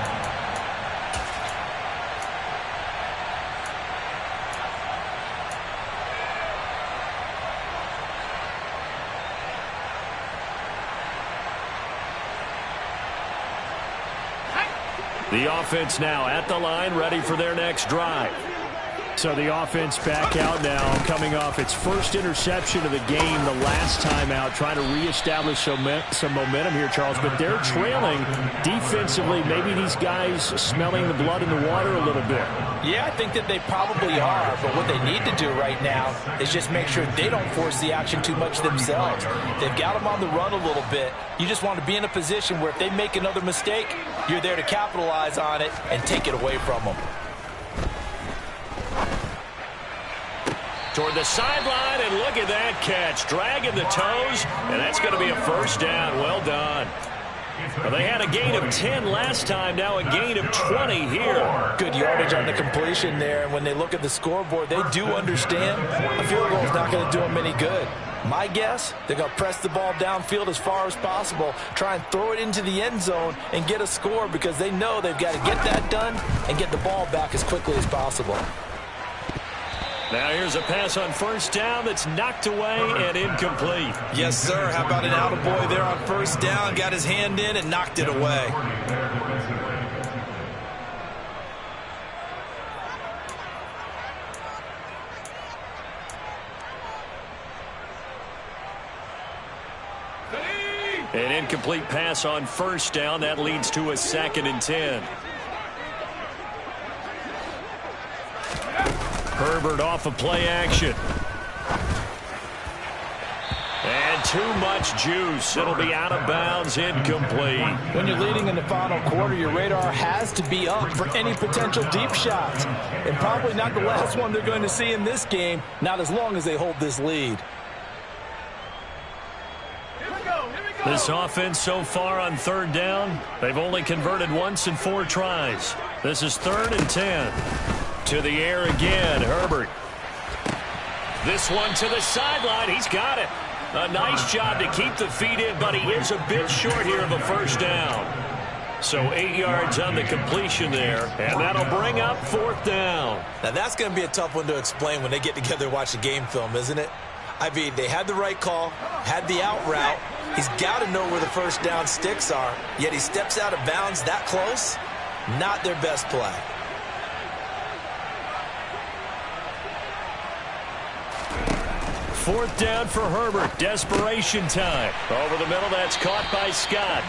The offense now at the line, ready for their next drive.
So the offense back out now, coming off its first interception of the game the last time out, trying to reestablish some momentum here, Charles. But they're trailing defensively. Maybe these guys smelling the blood in the water a little bit.
Yeah, I think that they probably are. But what they need to do right now is just make sure they don't force the action too much themselves. They've got them on the run a little bit. You just want to be in a position where if they make another mistake, you're there to capitalize on it and take it away from them.
Toward the sideline, and look at that catch. Dragging the toes, and that's going to be a 1st down. Well done. Well, they had a gain of 10 last time, now a gain of 20 here.
Good yardage on the completion there, and when they look at the scoreboard, they do understand a field goal is not going to do them any good. My guess, they're going to press the ball downfield as far as possible, try and throw it into the end zone and get a score because they know they've got to get that done and get the ball back as quickly as possible.
Now here's a pass on first down that's knocked away and incomplete.
Yes, sir. How about an attaboy there on first down? Got his hand in and knocked it away.
An incomplete pass on first down. That leads to a 2nd and 10. Herbert off of play action. And too much juice. It'll be out of bounds, incomplete.
When you're leading in the final quarter, your radar has to be up for any potential deep shots. And probably not the last one they're going to see in this game, not as long as they hold this lead.
This offense so far on third down, they've only converted once in 4 tries. This is 3rd and 10. To the air again, Herbert. This one to the sideline. He's got it. A nice job to keep the feet in, but he is a bit short here of a first down. So 8 yards on the completion there, and that'll bring up 4th down.
Now that's going to be a tough one to explain when they get together and watch the game film, isn't it? I mean, they had the right call, had the out route. He's got to know where the first down sticks are, yet he steps out of bounds that close. Not their best play.
Fourth down for Herbert. Desperation time. Over the middle, that's caught by Scott.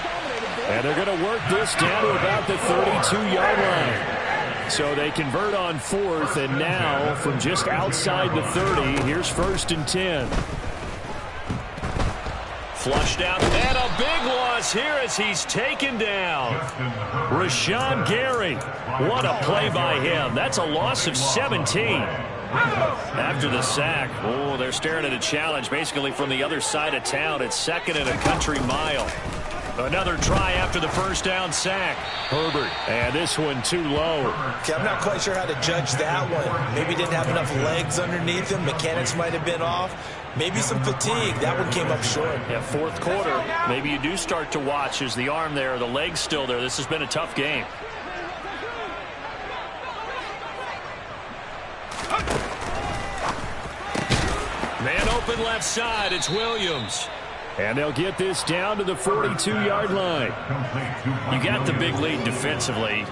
And they're going to work this down to about the 32-yard line. So they convert on 4th, and now from just outside the 30, here's 1st and 10. Flushed out, and a big loss here as he's taken down. Rashawn Gary. What a play by him. That's a loss of 17. After the sack, oh, they're staring at a challenge basically from the other side of town. It's 2nd and a country mile. Another try after the first down sack. Herbert, and this one too low.
Okay, I'm not quite sure how to judge that one. Maybe didn't have enough legs underneath him. Mechanics might have been off. Maybe some fatigue. That one came up short.
Yeah, 4th quarter. Maybe you do start to watch. Is the arm there, the leg's still there? This has been a tough game. Man open left side. It's Williams. And they'll get this down to the 42-yard line. You got the big lead defensively.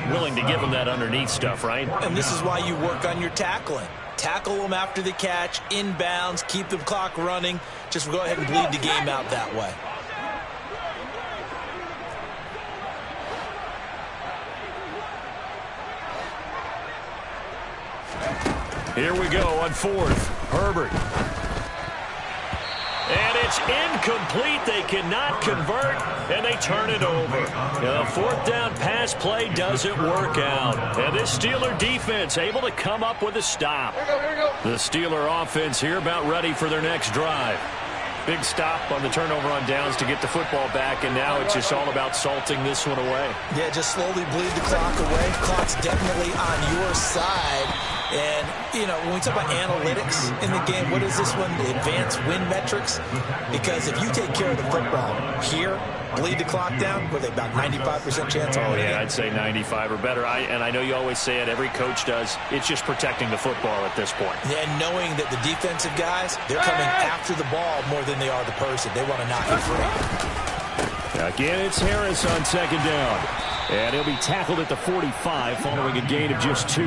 Willing to give them that underneath stuff, right?
And this is why you work on your tackling. Tackle them after the catch, inbounds, keep the clock running. Just go ahead and bleed the game out that way.
Here we go on 4th. Herbert. And it's incomplete. They cannot convert, and they turn it over. The 4th down pass play doesn't work out. And this Steeler defense able to come up with a stop. The Steeler offense here about ready for their next drive. Big stop on the turnover on downs to get the football back, and now it's just all about salting this one away.
Yeah, just slowly bleed the clock away. Clock's definitely on your side. And, you know, when we talk about analytics in the game, what is this one? The advanced win metrics? Because if you take care of the football here, bleed the clock down, were they about 95% chance?
Oh, yeah, I'd say 95 or better. And I know you always say it, every coach does. It's just protecting the football at this point.
Yeah, and knowing that the defensive guys, they're coming after the ball more than they are the person. They want to knock it free.
Again, it's Harris on 2nd down. And he'll be tackled at the 45 following a gain of just 2.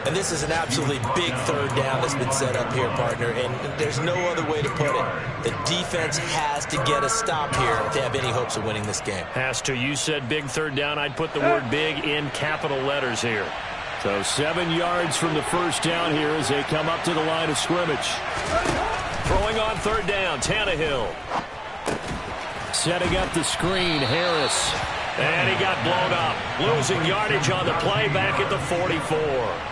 And this is an absolutely big 3rd down that's been set up here, partner, and there's no other way to put it. The defense has to get a stop here if they have any hopes of winning this game.
Has to. You said big 3rd down. I'd put the word big in capital letters here.
So 7 yards from the first down here as they come up to the line of scrimmage.
Throwing on 3rd down, Tannehill.
Setting up the screen, Harris.
And he got blown up. Losing yardage on the play back at the 44.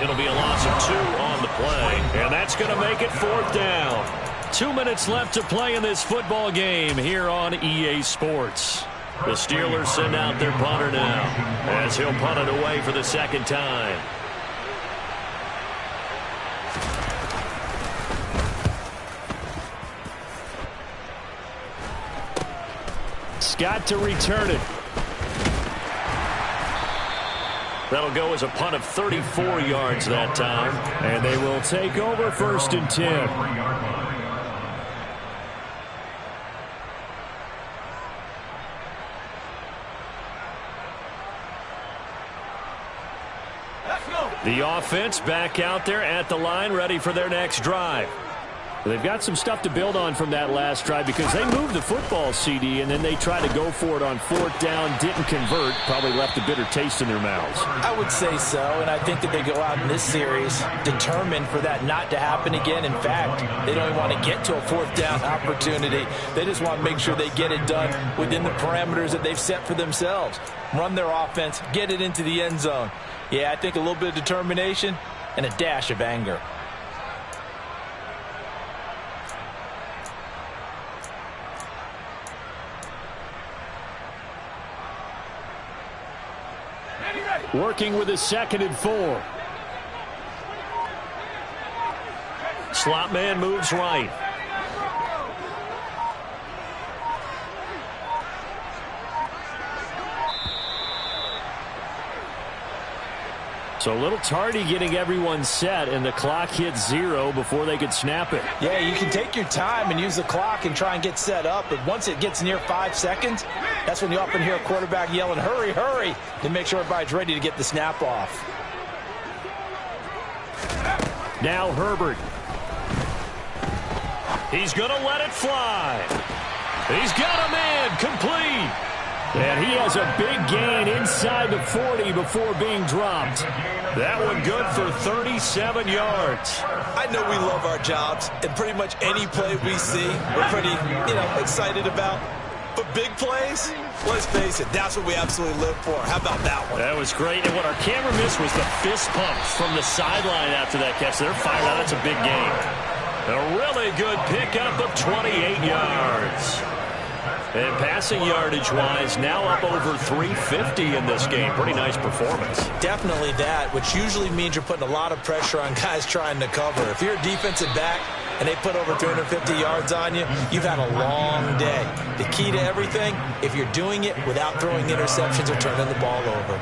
It'll be a loss of 2 on the play. And that's going to make it 4th down. 2 minutes left to play in this football game here on EA Sports. The Steelers send out their punter now as he'll punt it away for the second time. Scott to return it. That'll go as a punt of 34 yards that time.
And they will take over 1st and 10.
The offense back out there at the line, ready for their next drive.
They've got some stuff to build on from that last drive because they moved the football, CD, and then they tried to go for it on 4th down, didn't convert, probably left a bitter taste in their mouths.
I would say so, and I think that they go out in this series determined for that not to happen again. In fact, they don't even want to get to a 4th down opportunity. They just want to make sure they get it done within the parameters that they've set for themselves. Run their offense, get it into the end zone. Yeah, I think a little bit of determination and a dash of anger.
Working with a 2nd and 4.
Slot man moves right.
So a little tardy getting everyone set, and the clock hit 0 before they could snap it.
Yeah, you can take your time and use the clock and try and get set up, but once it gets near 5 seconds, that's when you often hear a quarterback yelling, hurry, hurry, to make sure everybody's ready to get the snap off.
Now Herbert.
He's going to let it fly. He's got him in, complete.
And he has a big gain inside the 40 before being dropped.
That one good for 37 yards.
I know we love our jobs, and pretty much any play we see, we're pretty, excited about. But big plays, let's face it, that's what we absolutely live for. How about that one?
That was great. And what our camera missed was the fist pump from the sideline after that catch. They're fired out. That's a big gain. A really good pickup of 28 yards. And passing yardage-wise, now up over 350 in this game. Pretty nice performance.
Definitely that, which usually means you're putting a lot of pressure on guys trying to cover. If you're a defensive back and they put over 350 yards on you, you've had a long day. The key to everything, if you're doing it without throwing interceptions or turning the ball over.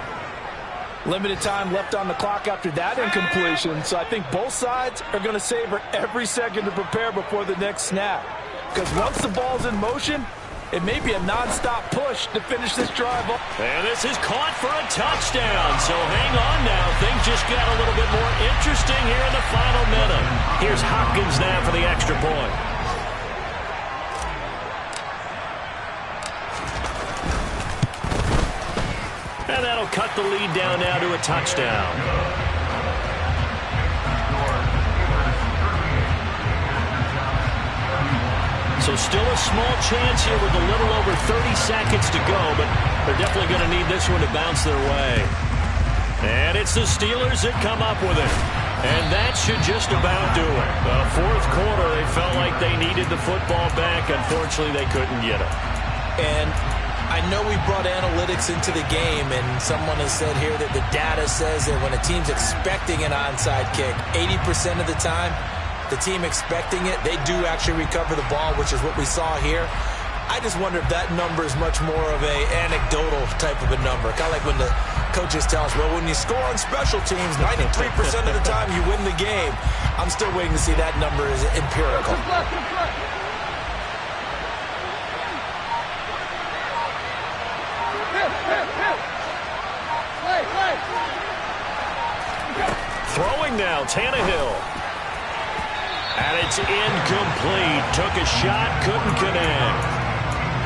Limited time left on the clock after that incompletion, so I think both sides are going to savor every second to prepare before the next snap. Because once the ball's in motion, it may be a non-stop push to finish this drive.
And this is caught for a touchdown. So hang on now. Things just got a little bit more interesting here in the final minute. Here's Hopkins now for the extra point. And that'll cut the lead down now to a touchdown. So still a small chance here with a little over 30 seconds to go, but they're definitely going to need this one to bounce their way. And it's the Steelers that come up with it. And that should just about do it. The fourth quarter, they felt like they needed the football back. Unfortunately, they couldn't get it.
And I know we brought analytics into the game, and someone has said here that the data says that when a team's expecting an onside kick, 80% of the time, the team expecting it, they do actually recover the ball, which is what we saw here. I just wonder if that number is much more of a anecdotal type of a number. Kind of like when the coaches tell us, well, when you score on special teams, 93% of the time you win the game. I'm still waiting to see that number is empirical.
Throwing now, Tannehill. And it's incomplete. Took a shot, couldn't connect.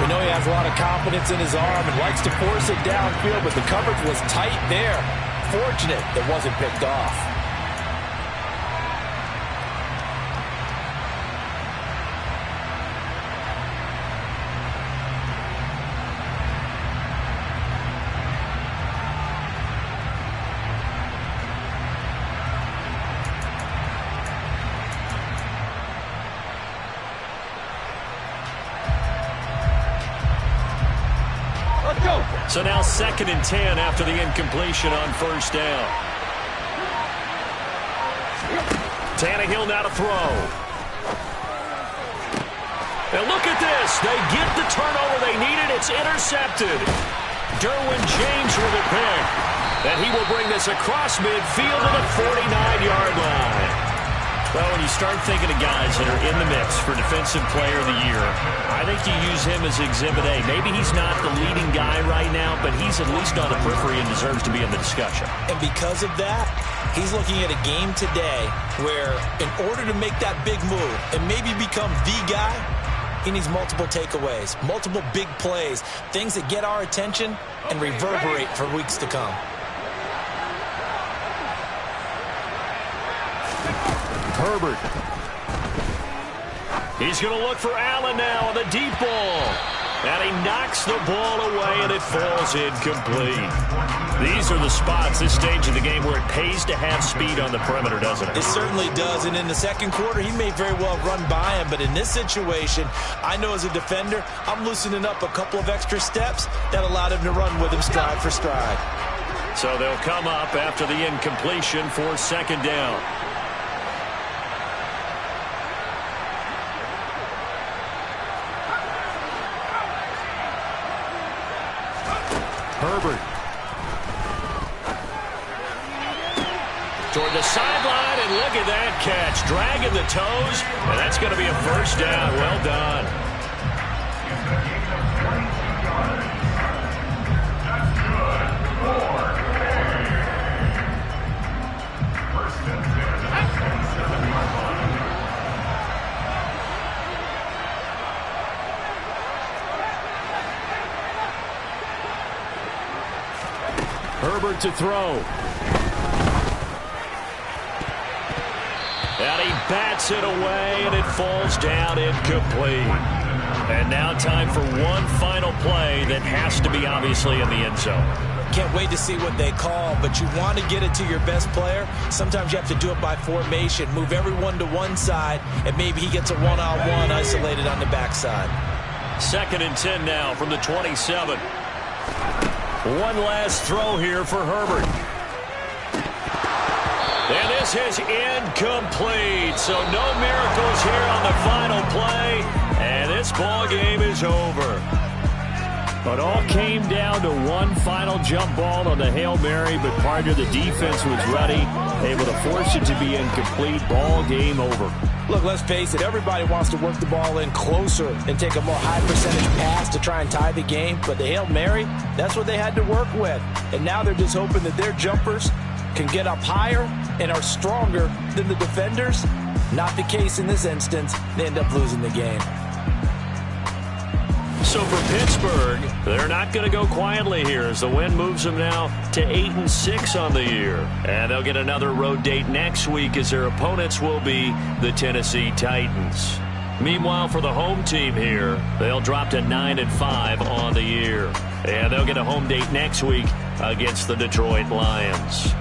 We know he has a lot of confidence in his arm and likes to force it downfield, but the coverage was tight there. Fortunate that wasn't picked off.
So now 2nd and 10 after the incompletion on first down. Tannehill now to throw. And look at this. They get the turnover they needed. It's intercepted. Derwin James with a pick. And he will bring this across midfield to the 49-yard line. Well, when you start thinking of guys that are in the mix for Defensive Player of the Year, I think you use him as Exhibit A. Maybe he's not the leading guy right now, but he's at least on the periphery and deserves to be in the discussion.
And because of that, he's looking at a game today where in order to make that big move and maybe become the guy, he needs multiple takeaways, multiple big plays, things that get our attention and reverberate for weeks to come.
Herbert. He's going to look for Allen now on the deep ball. And he knocks the ball away, and it falls incomplete. These are the spots, this stage of the game, where it pays to have speed on the perimeter, doesn't it?
It certainly does, and in the second quarter, he may very well run by him, but in this situation, I know as a defender, I'm loosening up a couple of extra steps that allowed him to run with him stride for stride.
So they'll come up after the incompletion for 2nd down. Herbert. Toward the sideline, and look at that catch. Dragging the toes, and that's going to be a first down. Well done. Herbert to throw. And he bats it away, and it falls down incomplete. And now time for one final play that has to be obviously in the end zone.
Can't wait to see what they call, but you want to get it to your best player. Sometimes you have to do it by formation. Move everyone to one side, and maybe he gets a one-on-one isolated on the backside.
2nd and 10 now from the 27. One last throw here for Herbert. And this is incomplete. So no miracles here on the final play. And this ball game is over. But all came down to one final jump ball on the Hail Mary, but partner, the defense was ready, able to force it to be incomplete. Ball game over.
Look, let's face it, everybody wants to work the ball in closer and take a more high percentage pass to try and tie the game. But the Hail Mary, that's what they had to work with. And now they're just hoping that their jumpers can get up higher and are stronger than the defenders. Not the case in this instance. They end up losing the game.
So for Pittsburgh, they're not going to go quietly here as the win moves them now to 8-6 on the year. And they'll get another road date next week as their opponents will be the Tennessee Titans. Meanwhile, for the home team here, they'll drop to 9-5 on the year. And they'll get a home date next week against the Detroit Lions.